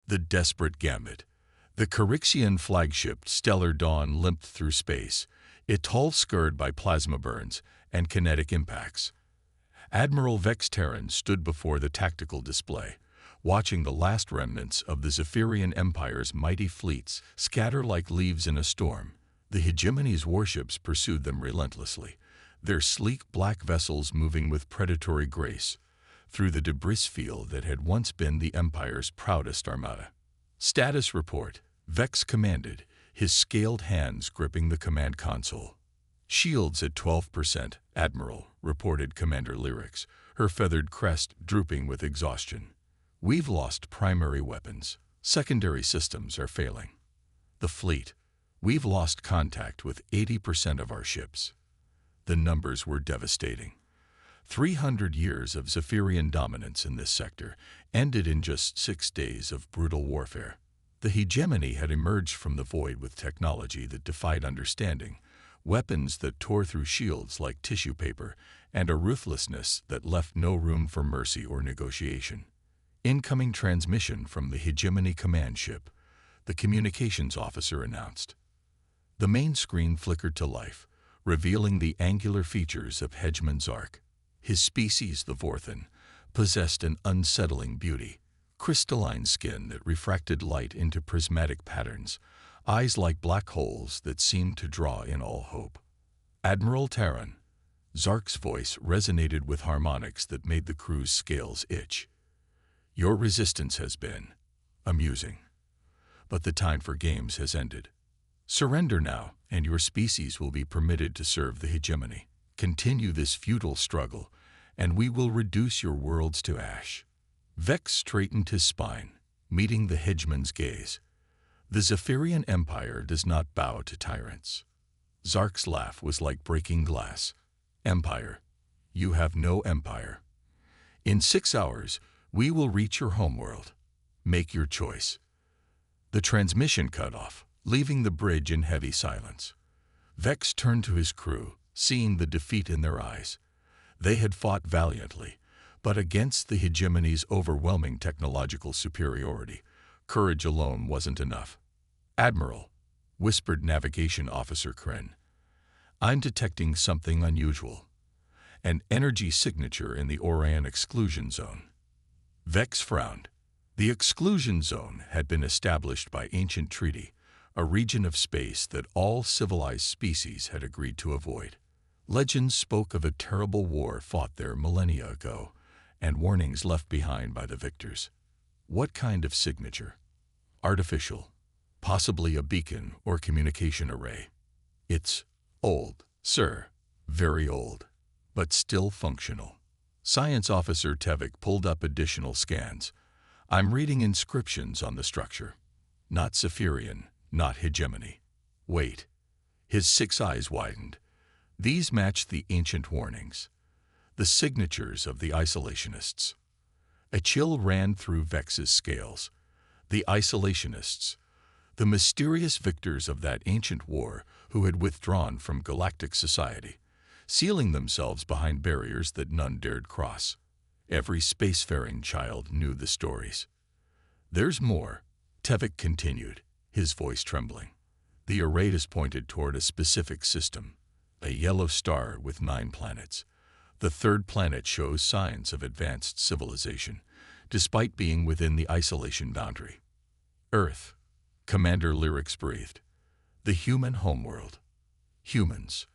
The desperate gambit. The Carixian flagship Stellar Dawn limped through space, its hull scarred by plasma burns and kinetic impacts. Admiral Vex Terran stood before the tactical display, watching the last remnants of the Zephyrian Empire's mighty fleets scatter like leaves in a storm. The hegemony's warships pursued them relentlessly, their sleek black vessels moving with predatory grace through the debris field that had once been the Empire's proudest armada. Status report, Vex commanded, his scaled hands gripping the command console. Shields at 12%, Admiral, reported Commander Lyrics, her feathered crest drooping with exhaustion. We've lost primary weapons. Secondary systems are failing. The fleet. We've lost contact with 80% of our ships. The numbers were devastating. 300 years of Zephyrian dominance in this sector ended in just 6 days of brutal warfare. The hegemony had emerged from the void with technology that defied understanding, weapons that tore through shields like tissue paper, and a ruthlessness that left no room for mercy or negotiation. Incoming transmission from the hegemony command ship, the communications officer announced. The main screen flickered to life, revealing the angular features of Hegemon Zark. His species, the Vorthan, possessed an unsettling beauty, crystalline skin that refracted light into prismatic patterns, eyes like black holes that seemed to draw in all hope. Admiral Terran, Zark's voice resonated with harmonics that made the crew's scales itch. Your resistance has been amusing, but the time for games has ended. Surrender now, and your species will be permitted to serve the hegemony. Continue this futile struggle, and we will reduce your worlds to ash. Vex straightened his spine, meeting the hegemon's gaze. The Zephyrian Empire does not bow to tyrants. Zark's laugh was like breaking glass. Empire, you have no empire. In 6 hours, we will reach your homeworld. Make your choice. The transmission cut off, leaving the bridge in heavy silence. Vex turned to his crew, seeing the defeat in their eyes. They had fought valiantly, but against the hegemony's overwhelming technological superiority, courage alone wasn't enough. Admiral, whispered Navigation Officer Kren, I'm detecting something unusual. An energy signature in the Orion exclusion zone. Vex frowned. The exclusion zone had been established by ancient treaty, a region of space that all civilized species had agreed to avoid. Legends spoke of a terrible war fought there millennia ago, and warnings left behind by the victors. What kind of signature? Artificial. Possibly a beacon or communication array. It's old, sir. Very old. But still functional. Science Officer Tevik pulled up additional scans. I'm reading inscriptions on the structure. Not Zephyrian, not hegemony. Wait. His 6 eyes widened. These matched the ancient warnings. The signatures of the isolationists. A chill ran through Vex's scales. The isolationists. The mysterious victors of that ancient war who had withdrawn from galactic society, sealing themselves behind barriers that none dared cross. Every spacefaring child knew the stories. There's more, Tevik continued, his voice trembling. The array is pointed toward a specific system, a yellow star with 9 planets. The 3rd planet shows signs of advanced civilization, despite being within the isolation boundary. Earth, Commander Lyrics breathed. The human homeworld. Humans.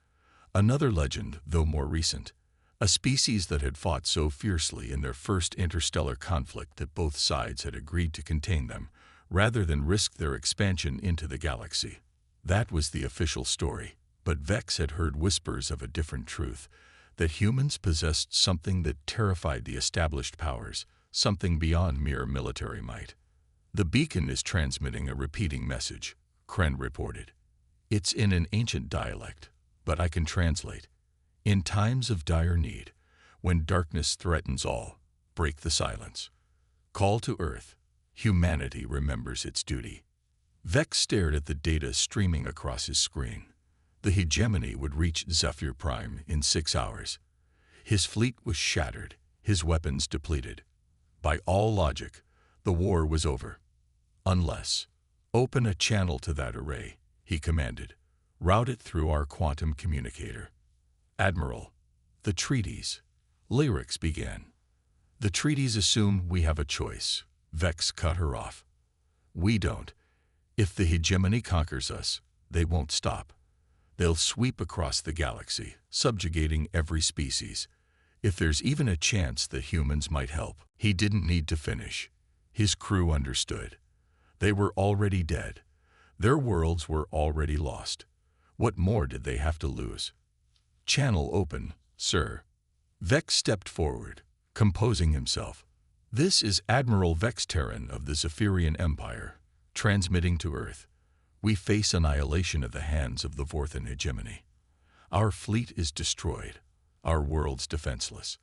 Another legend, though more recent. A species that had fought so fiercely in their first interstellar conflict that both sides had agreed to contain them, rather than risk their expansion into the galaxy. That was the official story, but Vex had heard whispers of a different truth, that humans possessed something that terrified the established powers, something beyond mere military might. The beacon is transmitting a repeating message, Kren reported. It's in an ancient dialect, but I can translate. In times of dire need, when darkness threatens all, break the silence. Call to Earth. Humanity remembers its duty. Vex stared at the data streaming across his screen. The hegemony would reach Zephyr Prime in 6 hours. His fleet was shattered, his weapons depleted. By all logic, the war was over. Unless, open a channel to that array, he commanded. Route it through our quantum communicator. Admiral, the treaties. Lyrics began. The treaties assume we have a choice. Vex cut her off. We don't. If the hegemony conquers us, they won't stop. They'll sweep across the galaxy, subjugating every species. If there's even a chance that humans might help. He didn't need to finish. His crew understood. They were already dead. Their worlds were already lost. What more did they have to lose? Channel open, sir. Vex stepped forward, composing himself. This is Admiral Vex Terran of the Zephyrian Empire, transmitting to Earth. We face annihilation at the hands of the Vorthan hegemony. Our fleet is destroyed, our worlds defenseless.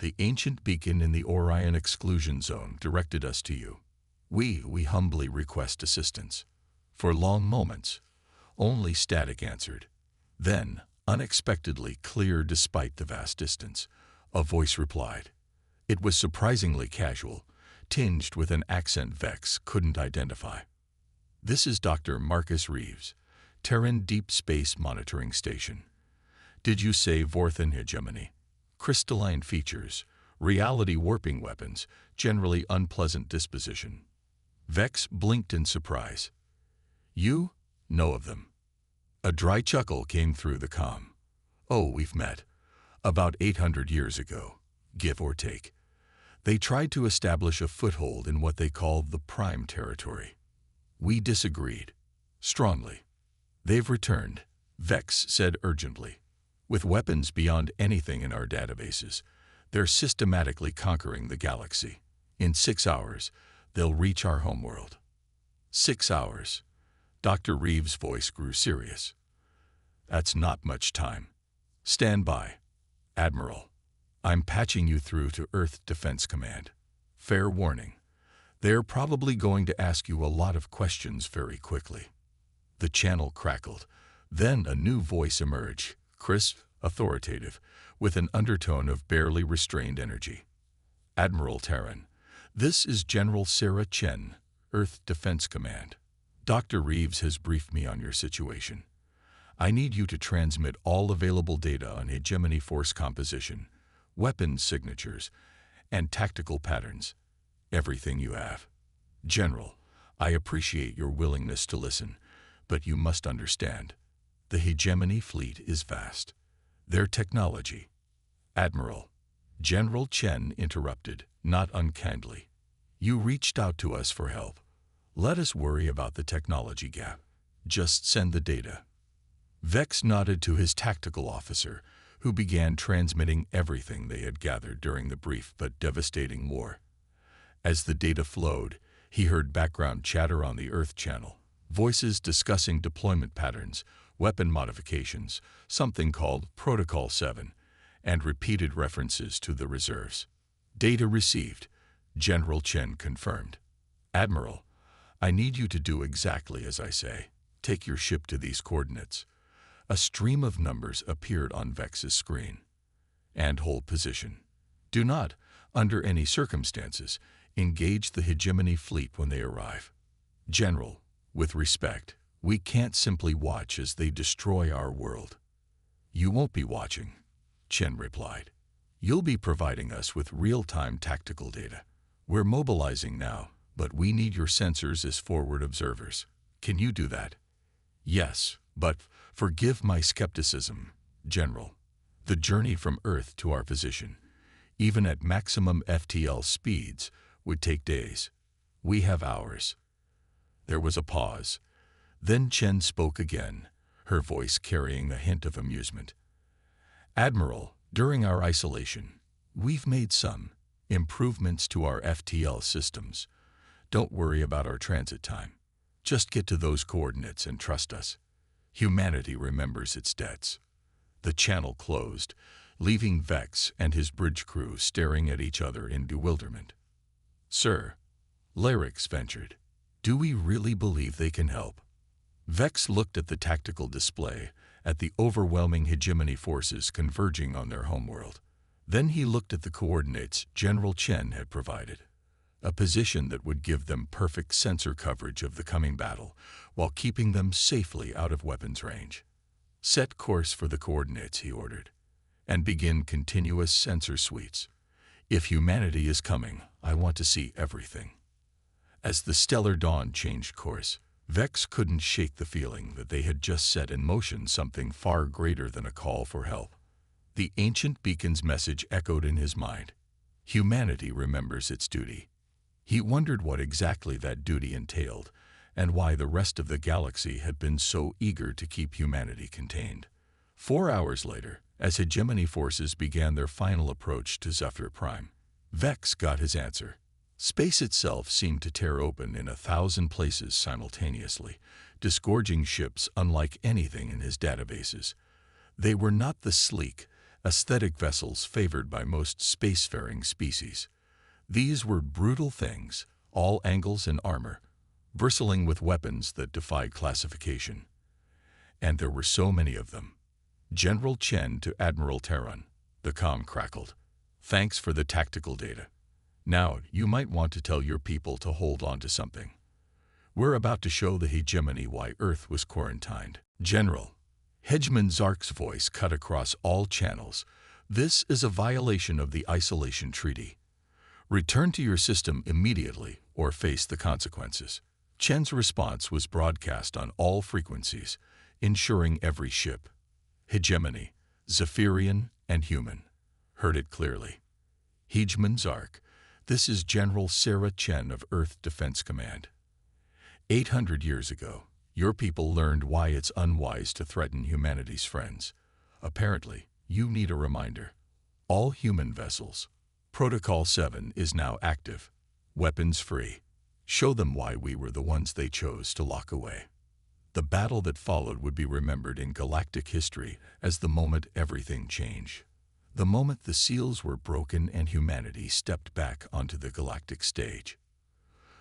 The ancient beacon in the Orion exclusion zone directed us to you. We humbly request assistance. For long moments, only static answered. Then, unexpectedly clear despite the vast distance, a voice replied. It was surprisingly casual, tinged with an accent Vex couldn't identify. This is Dr. Marcus Reeves, Terran Deep Space Monitoring Station. Did you say Vorthan hegemony? Crystalline features, reality warping weapons, generally unpleasant disposition. Vex blinked in surprise. You know of them. A dry chuckle came through the comm. Oh, we've met. About 800 years ago, give or take. They tried to establish a foothold in what they called the Prime Territory. We disagreed. Strongly. They've returned, Vex said urgently. With weapons beyond anything in our databases, they're systematically conquering the galaxy. In 6 hours, they'll reach our homeworld. 6 hours. Dr. Reeves' voice grew serious. That's not much time. Stand by. Admiral, I'm patching you through to Earth Defense Command. Fair warning. They're probably going to ask you a lot of questions very quickly. The channel crackled. Then a new voice emerged, crisp, authoritative, with an undertone of barely restrained energy. Admiral Terran, this is General Sarah Chen, Earth Defense Command. Dr. Reeves has briefed me on your situation. I need you to transmit all available data on hegemony force composition, weapons signatures, and tactical patterns. Everything you have. General, I appreciate your willingness to listen, but you must understand. The hegemony fleet is vast. Their technology. Admiral, General Chen interrupted, not unkindly. You reached out to us for help. Let us worry about the technology gap. Just send the data. Vex nodded to his tactical officer, who began transmitting everything they had gathered during the brief but devastating war. As the data flowed, he heard background chatter on the Earth channel, voices discussing deployment patterns, weapon modifications, something called Protocol 7, and repeated references to the reserves. Data received, General Chen confirmed. Admiral, I need you to do exactly as I say. Take your ship to these coordinates. A stream of numbers appeared on Vex's screen. And hold position. Do not, under any circumstances, engage the hegemony fleet when they arrive. General, with respect, we can't simply watch as they destroy our world. You won't be watching, Chen replied. You'll be providing us with real-time tactical data. We're mobilizing now, but we need your sensors as forward observers. Can you do that? Yes, but forgive my skepticism, General. The journey from Earth to our position, even at maximum FTL speeds, would take days. We have hours. There was a pause. Then Chen spoke again, her voice carrying a hint of amusement. Admiral, during our isolation, we've made some improvements to our FTL systems. Don't worry about our transit time. Just get to those coordinates and trust us. Humanity remembers its debts. The channel closed, leaving Vex and his bridge crew staring at each other in bewilderment. Sir, Lyrics ventured, do we really believe they can help? Vex looked at the tactical display, at the overwhelming hegemony forces converging on their homeworld. Then he looked at the coordinates General Chen had provided. a position that would give them perfect sensor coverage of the coming battle while keeping them safely out of weapons range. Set course for the coordinates, he ordered, and begin continuous sensor suites. If humanity is coming, I want to see everything. As the stellar dawn changed course, Vex couldn't shake the feeling that they had just set in motion something far greater than a call for help. The ancient beacon's message echoed in his mind. Humanity remembers its duty. He wondered what exactly that duty entailed, and why the rest of the galaxy had been so eager to keep humanity contained. 4 hours later, as hegemony forces began their final approach to Zephyr Prime, Vex got his answer. Space itself seemed to tear open in 1,000 places simultaneously, disgorging ships unlike anything in his databases. They were not the sleek, aesthetic vessels favored by most spacefaring species. These were brutal things, all angles and armor, bristling with weapons that defied classification. And there were so many of them. General Chen to Admiral Terran, the comm crackled. Thanks for the tactical data. Now, you might want to tell your people to hold on to something. We're about to show the hegemony why Earth was quarantined. General, Hegemon Zark's voice cut across all channels. This is a violation of the Isolation Treaty. Return to your system immediately or face the consequences. Chen's response was broadcast on all frequencies, ensuring every ship, hegemony, Zephyrian and human, heard it clearly. Hegemon Zark, this is General Sarah Chen of Earth Defense Command. 800 years ago, your people learned why it's unwise to threaten humanity's friends. Apparently, you need a reminder. All human vessels. Protocol 7 is now active. Weapons free. Show them why we were the ones they chose to lock away. The battle that followed would be remembered in galactic history as the moment everything changed. The moment the seals were broken and humanity stepped back onto the galactic stage.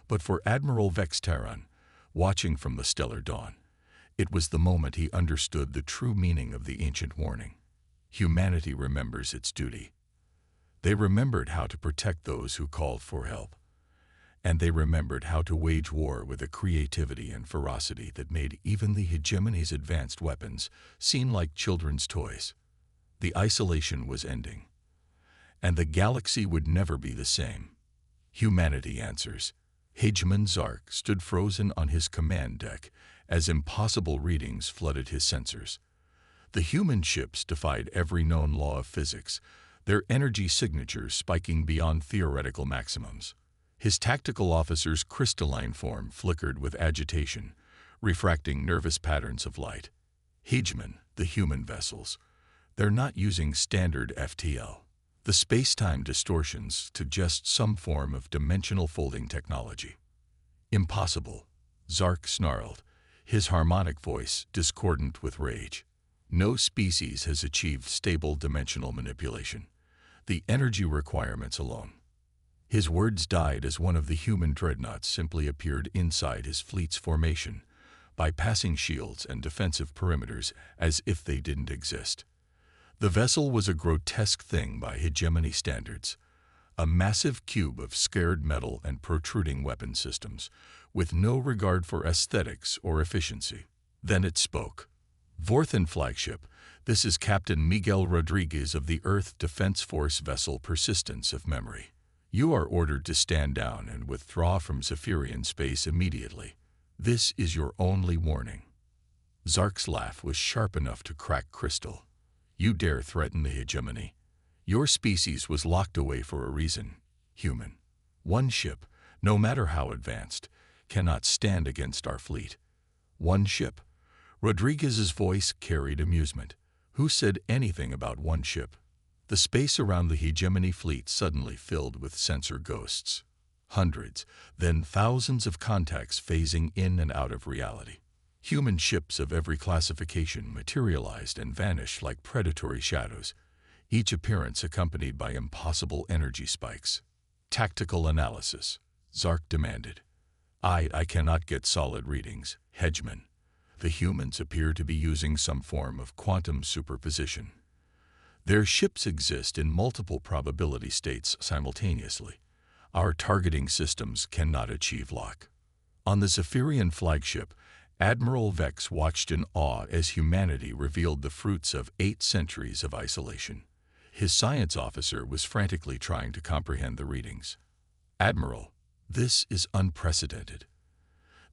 But for Admiral Vex Terran, watching from the stellar dawn, it was the moment he understood the true meaning of the ancient warning. Humanity remembers its duty. They remembered how to protect those who called for help. And they remembered how to wage war with a creativity and ferocity that made even the hegemony's advanced weapons seem like children's toys. The isolation was ending, and the galaxy would never be the same. Humanity answers. Hegemon Zark stood frozen on his command deck as impossible readings flooded his sensors. The human ships defied every known law of physics, their energy signatures spiking beyond theoretical maximums. His tactical officer's crystalline form flickered with agitation, refracting nervous patterns of light. Hegemon, the human vessels. They're not using standard FTL, the space-time distortions, to just some form of dimensional folding technology. Impossible, Zark snarled, his harmonic voice discordant with rage. No species has achieved stable dimensional manipulation. The energy requirements alone. His words died as one of the human dreadnoughts simply appeared inside his fleet's formation, bypassing shields and defensive perimeters as if they didn't exist. The vessel was a grotesque thing by hegemony standards, a massive cube of scared metal and protruding weapon systems, with no regard for aesthetics or efficiency. Then it spoke. Vorthan flagship, this is Captain Miguel Rodriguez of the Earth Defense Force vessel Persistence of Memory. You are ordered to stand down and withdraw from Zephyrian space immediately. This is your only warning. Zark's laugh was sharp enough to crack crystal. You dare threaten the hegemony? Your species was locked away for a reason, human. One ship, no matter how advanced, cannot stand against our fleet. One ship. Rodriguez's voice carried amusement. Who said anything about one ship? The space around the hegemony fleet suddenly filled with sensor ghosts. Hundreds, then thousands of contacts phasing in and out of reality. Human ships of every classification materialized and vanished like predatory shadows, each appearance accompanied by impossible energy spikes. Tactical analysis, Zark demanded. I cannot get solid readings, Hegemon. The humans appear to be using some form of quantum superposition. Their ships exist in multiple probability states simultaneously. Our targeting systems cannot achieve lock. On the Zephyrian flagship, Admiral Vex watched in awe as humanity revealed the fruits of 8 centuries of isolation. His science officer was frantically trying to comprehend the readings. "Admiral, this is unprecedented.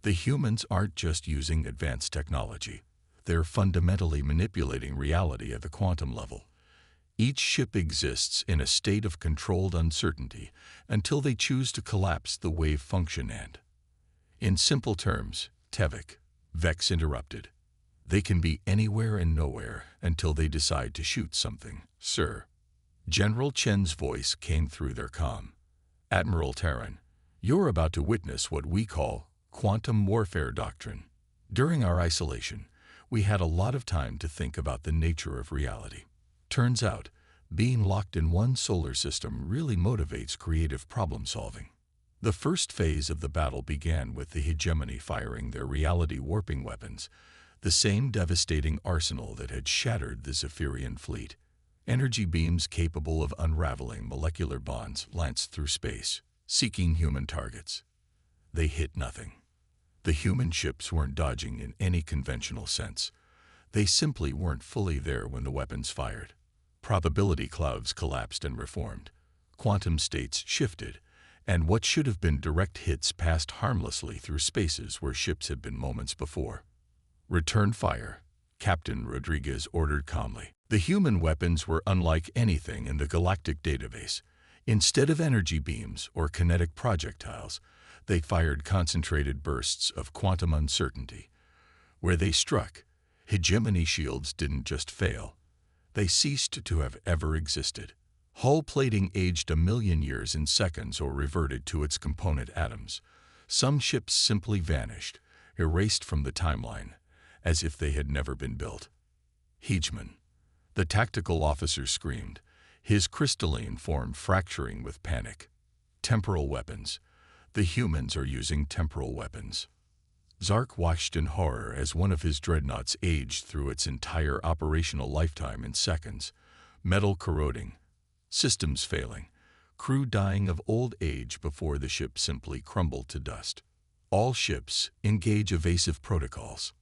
The humans aren't just using advanced technology. They're fundamentally manipulating reality at the quantum level. Each ship exists in a state of controlled uncertainty until they choose to collapse the wave function and..." In simple terms, Tevik, Vex interrupted. "They can be anywhere and nowhere until they decide to shoot something, sir." General Chen's voice came through their comm. "Admiral Terran, you're about to witness what we call quantum warfare doctrine. During our isolation, we had a lot of time to think about the nature of reality. Turns out, being locked in one solar system really motivates creative problem-solving. The first phase of the battle began with the hegemony firing their reality-warping weapons, the same devastating arsenal that had shattered the Zephyrian fleet. Energy beams capable of unraveling molecular bonds lanced through space, seeking human targets. They hit nothing. The human ships weren't dodging in any conventional sense. They simply weren't fully there when the weapons fired. Probability clouds collapsed and reformed. Quantum states shifted, and what should have been direct hits passed harmlessly through spaces where ships had been moments before. "Return fire," Captain Rodriguez ordered calmly. The human weapons were unlike anything in the galactic database. Instead of energy beams or kinetic projectiles, they fired concentrated bursts of quantum uncertainty. Where they struck, hegemony shields didn't just fail. They ceased to have ever existed. Hull plating aged 1,000,000 years in seconds or reverted to its component atoms. Some ships simply vanished, erased from the timeline, as if they had never been built. "Hegemon," the tactical officer screamed, his crystalline form fracturing with panic. "Temporal weapons. The humans are using temporal weapons." Zark watched in horror as one of his dreadnoughts aged through its entire operational lifetime in seconds, metal corroding, systems failing, crew dying of old age before the ship simply crumbled to dust. "All ships engage evasive protocols.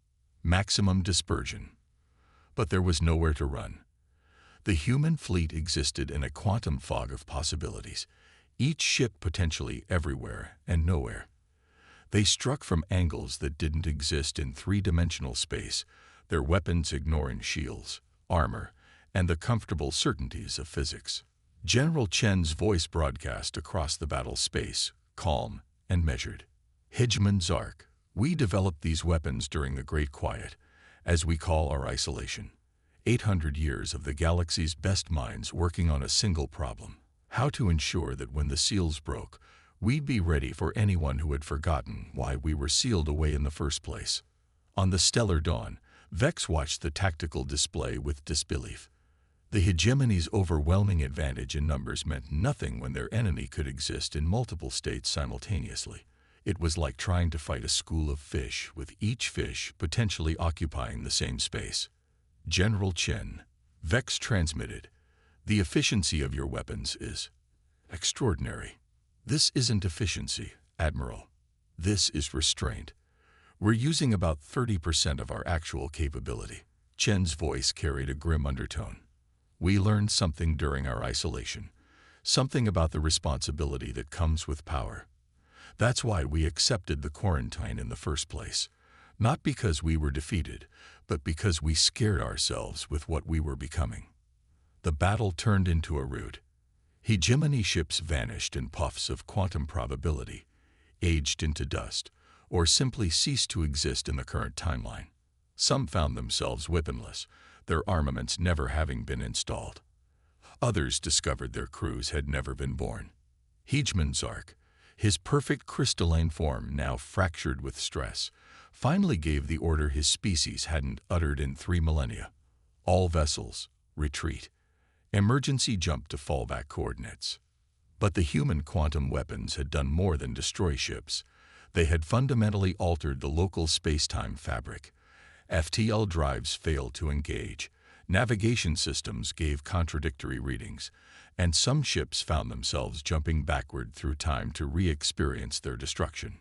Maximum dispersion." But there was nowhere to run. The human fleet existed in a quantum fog of possibilities, each ship potentially everywhere and nowhere. They struck from angles that didn't exist in 3-dimensional space, their weapons ignoring shields, armor, and the comfortable certainties of physics. General Chen's voice broadcast across the battle space, calm and measured. "Hegemon Zark, we developed these weapons during the Great Quiet, as we call our isolation. 800 years of the galaxy's best minds working on a single problem: how to ensure that when the seals broke, we'd be ready for anyone who had forgotten why we were sealed away in the first place." On the stellar dawn, Vex watched the tactical display with disbelief. The hegemony's overwhelming advantage in numbers meant nothing when their enemy could exist in multiple states simultaneously. It was like trying to fight a school of fish, with each fish potentially occupying the same space. "General Chen," Vex transmitted, "the efficiency of your weapons is extraordinary." "This isn't efficiency, Admiral. This is restraint. We're using about 30% of our actual capability." Chen's voice carried a grim undertone. "We learned something during our isolation, something about the responsibility that comes with power. That's why we accepted the quarantine in the first place. Not because we were defeated, but because we scared ourselves with what we were becoming." The battle turned into a rout. Hegemony ships vanished in puffs of quantum probability, aged into dust, or simply ceased to exist in the current timeline. Some found themselves weaponless, their armaments never having been installed. Others discovered their crews had never been born. Hegemon Zark, his perfect crystalline form now fractured with stress, finally gave the order his species hadn't uttered in 3 millennia. "All vessels, retreat. Emergency jump to fallback coordinates." But the human quantum weapons had done more than destroy ships. They had fundamentally altered the local space-time fabric. FTL drives failed to engage. Navigation systems gave contradictory readings, and some ships found themselves jumping backward through time to re-experience their destruction.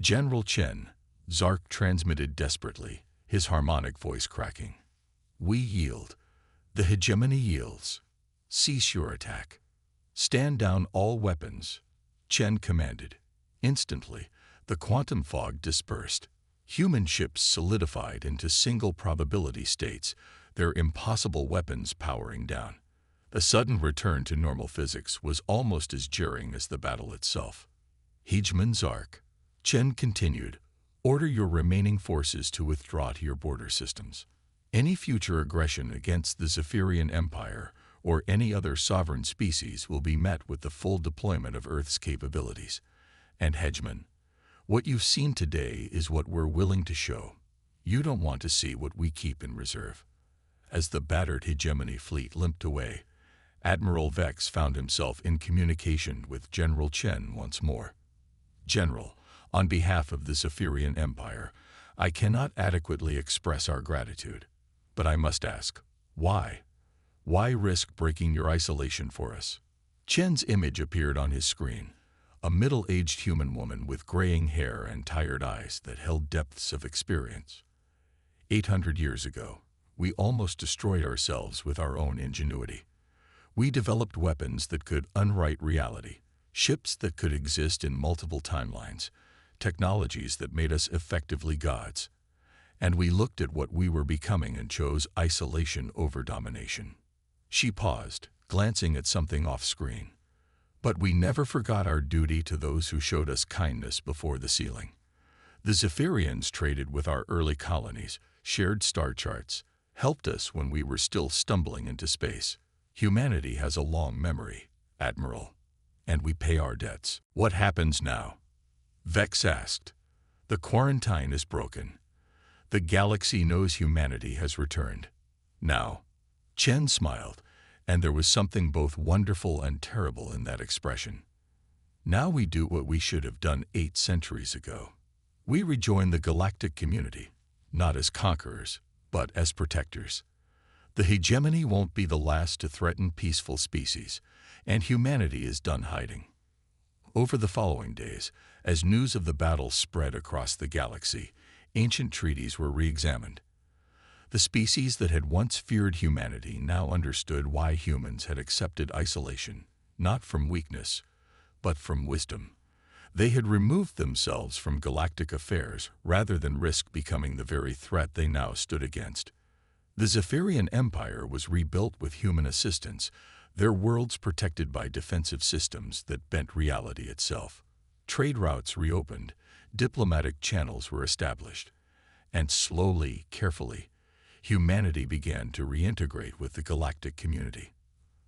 General Chen, Zark transmitted desperately, his harmonic voice cracking. We yield. The hegemony yields. Cease your attack. Stand down all weapons, Chen commanded. Instantly, the quantum fog dispersed. Human ships solidified into single probability states, their impossible weapons powering down. The sudden return to normal physics was almost as jarring as the battle itself. Hegemon Zark, Chen continued, order your remaining forces to withdraw to your border systems. Any future aggression against the Zephyrian Empire or any other sovereign species will be met with the full deployment of Earth's capabilities. And Hegemon, what you've seen today is what we're willing to show. You don't want to see what we keep in reserve. As the battered hegemony fleet limped away, Admiral Vex found himself in communication with General Chen once more. General, on behalf of the Zephyrian Empire, I cannot adequately express our gratitude. But I must ask, why? Why risk breaking your isolation for us? Chen's image appeared on his screen, a middle-aged human woman with graying hair and tired eyes that held depths of experience. 800 years ago, we almost destroyed ourselves with our own ingenuity. We developed weapons that could unwrite reality, ships that could exist in multiple timelines, technologies that made us effectively gods. And we looked at what we were becoming and chose isolation over domination. She paused, glancing at something off-screen. But we never forgot our duty to those who showed us kindness before the ceiling. The Zephyrians traded with our early colonies, shared star charts, helped us when we were still stumbling into space. Humanity has a long memory, Admiral, and we pay our debts. What happens now? Vex asked. The quarantine is broken. The galaxy knows humanity has returned. Now, Chen smiled, and there was something both wonderful and terrible in that expression. Now we do what we should have done 8 centuries ago. We rejoin the galactic community, not as conquerors, but as protectors. The hegemony won't be the last to threaten peaceful species, and humanity is done hiding. Over the following days, as news of the battle spread across the galaxy, ancient treaties were re-examined. The species that had once feared humanity now understood why humans had accepted isolation, not from weakness, but from wisdom. They had removed themselves from galactic affairs rather than risk becoming the very threat they now stood against. The Zephyrian Empire was rebuilt with human assistance, their worlds protected by defensive systems that bent reality itself. Trade routes reopened, diplomatic channels were established, and slowly, carefully, humanity began to reintegrate with the galactic community.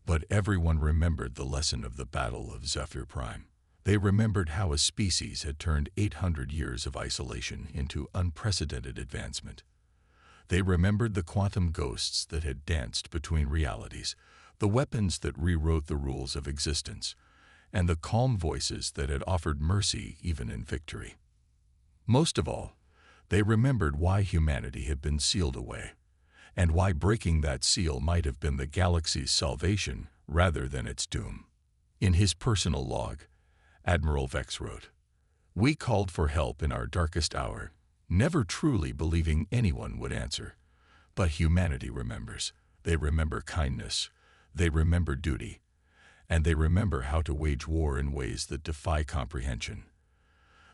But everyone remembered the lesson of the Battle of Zephyr Prime. They remembered how a species had turned 800 years of isolation into unprecedented advancement. They remembered the quantum ghosts that had danced between realities, the weapons that rewrote the rules of existence, and the calm voices that had offered mercy even in victory. Most of all, they remembered why humanity had been sealed away, and why breaking that seal might have been the galaxy's salvation rather than its doom. In his personal log, Admiral Vex wrote, "We called for help in our darkest hour, never truly believing anyone would answer. But humanity remembers. They remember kindness, they remember duty, and they remember how to wage war in ways that defy comprehension.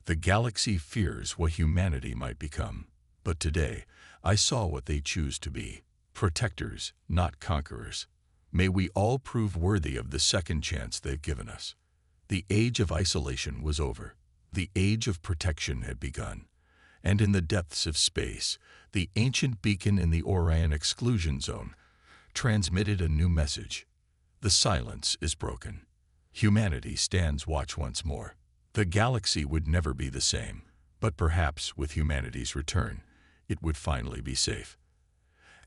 The galaxy fears what humanity might become, but today I saw what they choose to be, protectors, not conquerors. May we all prove worthy of the second chance they've given us." The age of isolation was over. The age of protection had begun. And in the depths of space, the ancient beacon in the Orion exclusion zone transmitted a new message. The silence is broken. Humanity stands watch once more. The galaxy would never be the same, but perhaps with humanity's return, it would finally be safe.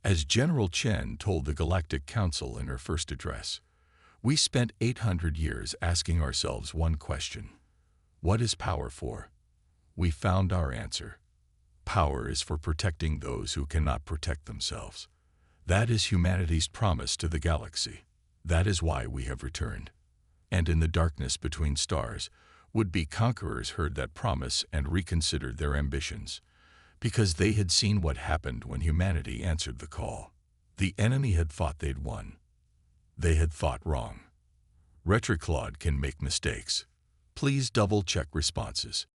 As General Chen told the Galactic Council in her first address, we spent 800 years asking ourselves one question: what is power for? We found our answer. Power is for protecting those who cannot protect themselves. That is humanity's promise to the galaxy. That is why we have returned. And in the darkness between stars, would-be conquerors heard that promise and reconsidered their ambitions, because they had seen what happened when humanity answered the call. The enemy had thought they'd won. They had thought wrong. Retroclaude can make mistakes. Please double-check responses.